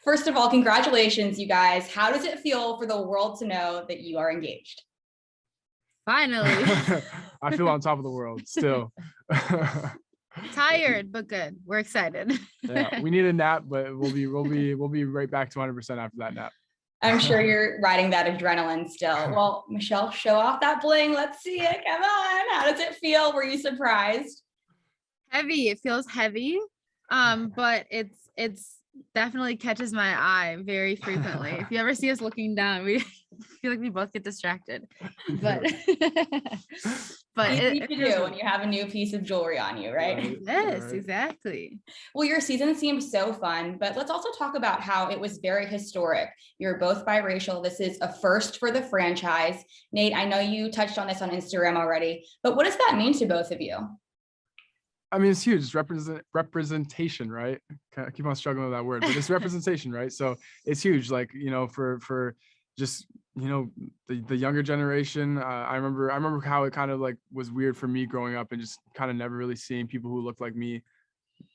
First of all, congratulations, you guys. How does it feel for the world to know that you are engaged? Finally. I feel on top of the world still. Tired, but good. We're excited. Yeah, we need a nap, but we'll be right back to 100% after that nap. I'm sure you're riding that adrenaline still. Well, Michelle, show off that bling. Let's see it. Come on. How does it feel? Were you surprised? Heavy. It feels heavy. But it's definitely catches my eye very frequently. If you ever see us looking down, we feel like we both get distracted. But but Easy it to feels do when you have a new piece of jewelry on you, right? Yes, exactly. Well, your season seemed so fun, but let's also talk about how it was very historic. You're both biracial. This is a first for the franchise. Nate, I know you touched on this on Instagram already, but what does that mean to both of you? I mean, it's huge. It's representation, right? I keep on struggling with that word, but it's representation, right? So it's huge. Like, for just, the younger generation. I remember how it kind of like was weird for me growing up and just kind of never really seeing people who looked like me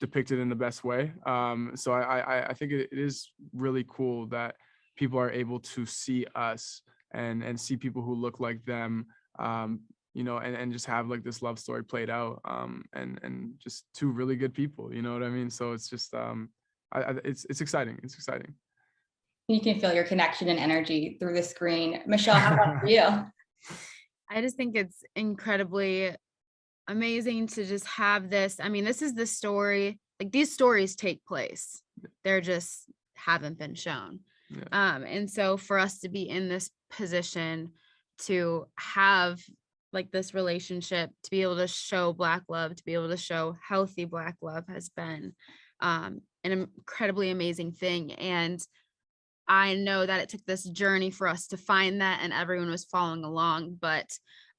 depicted in the best way. So I think it is really cool that people are able to see us and see people who look like them. And just have like this love story played out, and just two really good people, you know what I mean? So it's just, it's exciting. It's exciting. You can feel your connection and energy through the screen. Michelle, how about for you? I just think it's incredibly amazing to just have this. I mean, this is the story. Like these stories take place. They're just haven't been shown. Yeah. And so for us to be in this position to have like this relationship, to be able to show Black love, to be able to show healthy Black love has been an incredibly amazing thing. And I know that it took this journey for us to find that, and everyone was following along, but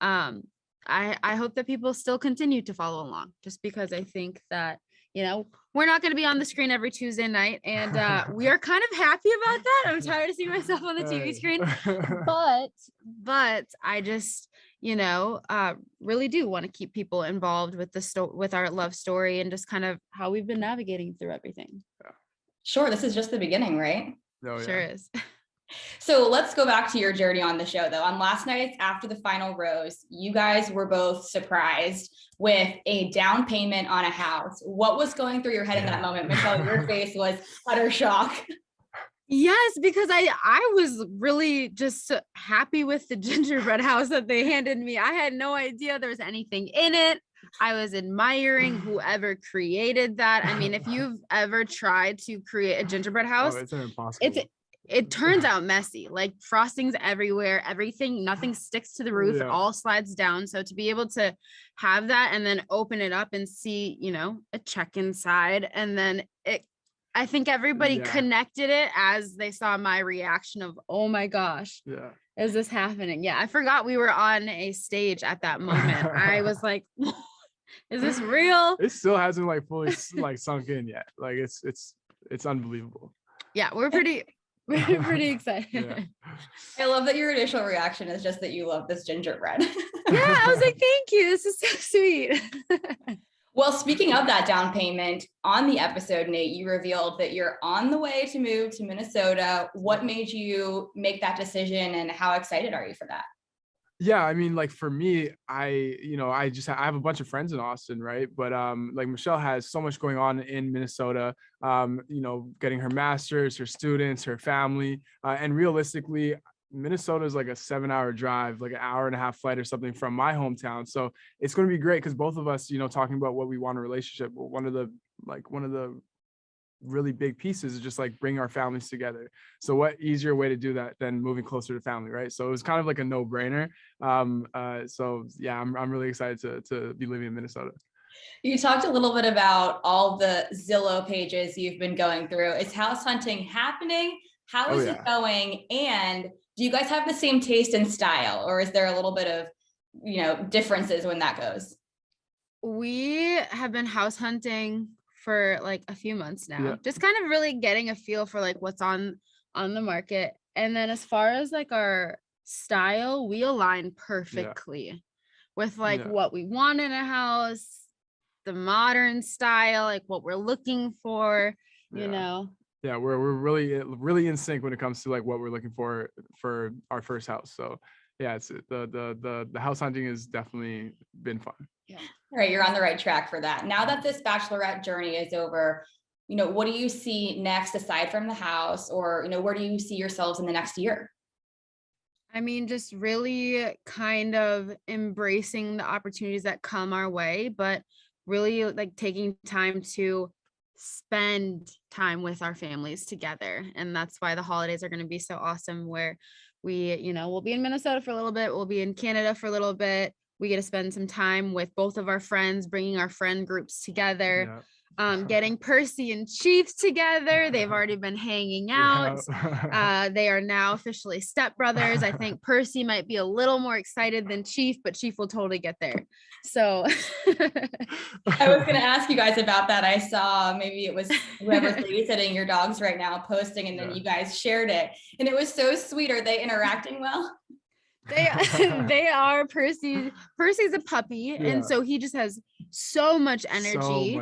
I hope that people still continue to follow along, just because I think that, we're not going to be on the screen every Tuesday night, and we are kind of happy about that. I'm tired of seeing myself on the TV screen, but I just, really do want to keep people involved with with our love story and just kind of how we've been navigating through everything. Sure, this is just the beginning, right? Oh, yeah. Sure is. So let's go back to your journey on the show, though. On last night, after the final rose, you guys were both surprised with a down payment on a house. What was going through your head in that moment? Michelle, your face was utter shock. Yes, because I was really just happy with the gingerbread house that they handed me. I had no idea there was anything in it. I was admiring whoever created that. I mean, if you've ever tried to create a gingerbread house, it's impossible. It turns out messy, like frosting's everywhere, nothing sticks to the roof, It all slides down. So to be able to have that and then open it up and see, a check inside, and then I think everybody connected it as they saw my reaction of, oh my gosh, is this happening? Yeah, I forgot we were on a stage at that moment. I was like, is this real? It still hasn't like fully like sunk in yet. Like it's unbelievable. Yeah, we're pretty excited. Yeah. I love that your initial reaction is just that you love this gingerbread. Yeah, I was like, thank you. This is so sweet. Well, speaking of that down payment, on the episode, Nate, you revealed that you're on the way to move to Minnesota. What made you make that decision, and how excited are you for that? Yeah, I mean, like for me, I have a bunch of friends in Austin, right? But like Michelle has so much going on in Minnesota, getting her master's, her students, her family, and realistically, Minnesota is like a 7-hour drive, like an hour and a half flight or something from my hometown. So it's going to be great because both of us, talking about what we want in a relationship, one of the really big pieces is just like bring our families together. So what easier way to do that than moving closer to family, right? So it was kind of like a no-brainer. So yeah, I'm really excited to be living in Minnesota. You talked a little bit about all the Zillow pages you've been going through. Is house hunting happening? How is it going? And do you guys have the same taste and style, or is there a little bit of, differences when that goes? We have been house hunting for like a few months now, just kind of really getting a feel for like what's on the market. And then as far as like our style, we align perfectly with like what we want in a house, the modern style, like what we're looking for, yeah, we're really in sync when it comes to like what we're looking for our first house. So yeah, it's the house hunting has definitely been fun. Yeah. All right, you're on the right track for that. Now that this Bachelorette journey is over, what do you see next aside from the house, or where do you see yourselves in the next year? I mean, just really kind of embracing the opportunities that come our way, but really like taking time to spend time with our families together. And that's why the holidays are going to be so awesome, where we'll be in Minnesota for a little bit, we'll be in Canada for a little bit. We get to spend some time with both of our friends, bringing our friend groups together. Yeah. Getting Percy and Chief together. They've already been hanging out. Yeah. They are now officially stepbrothers. I think Percy might be a little more excited than Chief, but Chief will totally get there. So I was going to ask you guys about that. I saw maybe it was whoever's babysitting your dogs right now posting, and then you guys shared it, and it was so sweet. Are they interacting well? They are. Percy's a puppy, and so he just has so much energy.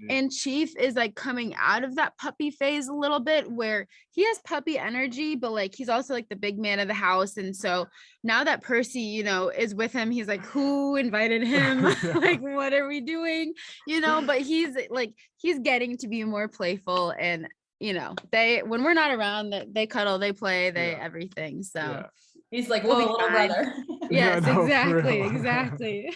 And Chief is like coming out of that puppy phase a little bit, where he has puppy energy, but like he's also like the big man of the house. And so now that Percy is with him, he's like, who invited him? Like, what are we doing? But he's getting to be more playful, and when we're not around, they cuddle, they play, everything. So he's like, whoa, little brother. Yes, exactly.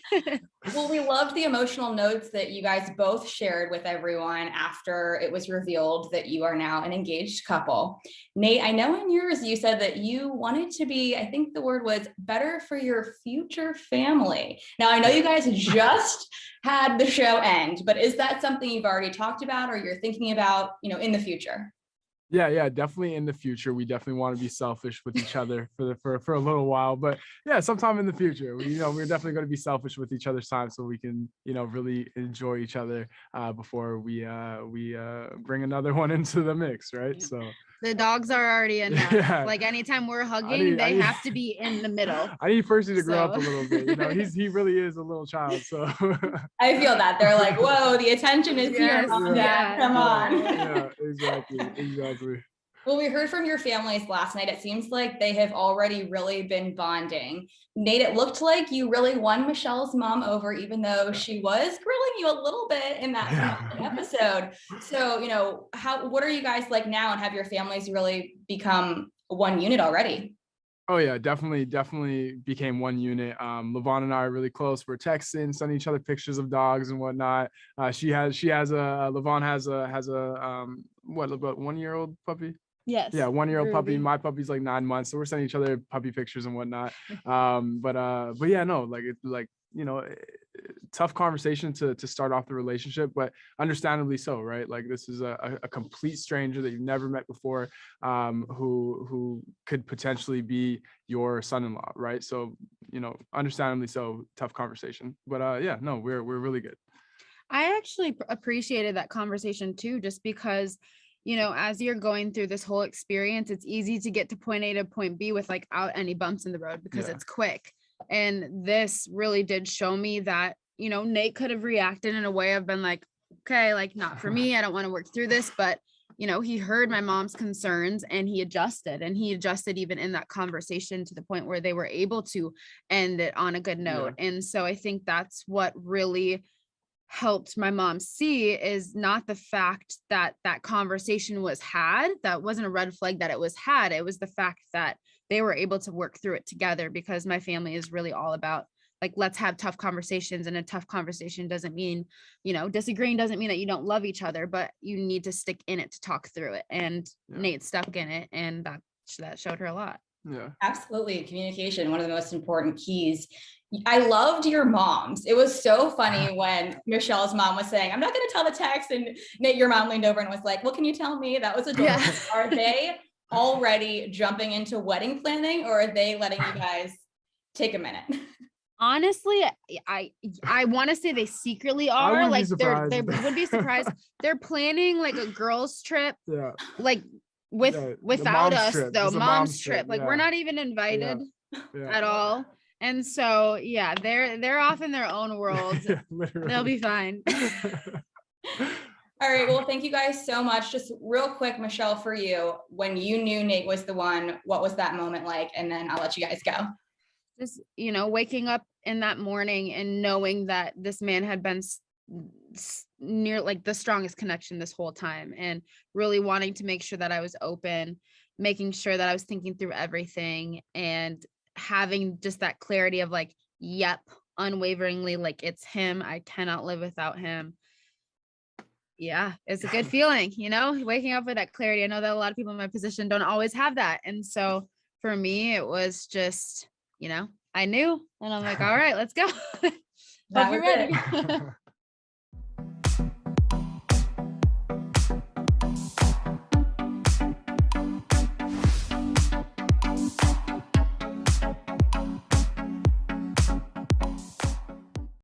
Well, we loved the emotional notes that you guys both shared with everyone after it was revealed that you are now an engaged couple. Nayte, I know in yours you said that you wanted to be, I think the word was, better for your future family. Now, I know you guys just had the show end, but is that something you've already talked about or you're thinking about, in the future? Yeah, definitely in the future. We definitely want to be selfish with each other for a little while, but yeah, sometime in the future, we're definitely going to be selfish with each other's time, so we can, really enjoy each other before we bring another one into the mix, right? Yeah. So the dogs are already enough. Yeah. Like anytime we're hugging, they have to be in the middle. I need Percy to grow up a little bit. He really is a little child. So I feel that they're like, whoa, the attention is here, Mom, Dad, come on. Yeah, exactly. Well, we heard from your families last night. It seems like they have already really been bonding. Nayte, it looked like you really won Michelle's mom over, even though she was grilling you a little bit in that episode. So, what are you guys like now, and have your families really become one unit already? Oh yeah, definitely became one unit. Levon and I are really close. We're texting, sending each other pictures of dogs and whatnot. Levon has a about 1-year-old puppy? Yes. Yeah, 1-year-old Ruby. puppy. My puppy's like 9 months, so we're sending each other puppy pictures and whatnot. But yeah, no, like it's like, tough conversation to start off the relationship, but understandably so, right? Like this is a complete stranger that you've never met before, who could potentially be your son-in-law, right? So, understandably so, tough conversation. But yeah, no, we're really good. I actually appreciated that conversation too, just because as you're going through this whole experience, it's easy to get to point A to point B without any bumps in the road because it's quick. And this really did show me that, Nayte could have reacted in a way of been like, okay, like not for me. I don't want to work through this. But, he heard my mom's concerns and he adjusted even in that conversation to the point where they were able to end it on a good note. Yeah. And so I think that's what really helped my mom see is not the fact that that conversation was had. That wasn't a red flag that it was had. It was the fact that they were able to work through it together, because my family is really all about like, let's have tough conversations. And a tough conversation doesn't mean, disagreeing doesn't mean that you don't love each other, but you need to stick in it to talk through it. And Nayte stuck in it, and that showed her a lot. Yeah, absolutely. Communication, one of the most important keys. I loved your moms. It was so funny when Michelle's mom was saying, I'm not going to tell the text. And Nayte, your mom leaned over and was like, well, can you tell me? That was adorable. Yeah. Are they already jumping into wedding planning, or are they letting you guys take a minute? Honestly, I want to say they secretly are. Like they would be surprised. They're planning like a girls' trip. Yeah. Like without us trip. Though, mom's trip. Like we're not even invited at all. And so they're off in their own world. They'll be fine. All right. Well, thank you guys so much. Just real quick, Michelle, for you, when you knew Nate was the one, what was that moment like? And then I'll let you guys go. Just, waking up in that morning and knowing that this man had been near like the strongest connection this whole time, and really wanting to make sure that I was open, making sure that I was thinking through everything, and having just that clarity of like, yep, unwaveringly, like it's him. I cannot live without him. Yeah, it's a good feeling, waking up with that clarity. I know that a lot of people in my position don't always have that. And so for me, it was just, I knew, and I'm like, all right, let's go. Hope you're ready.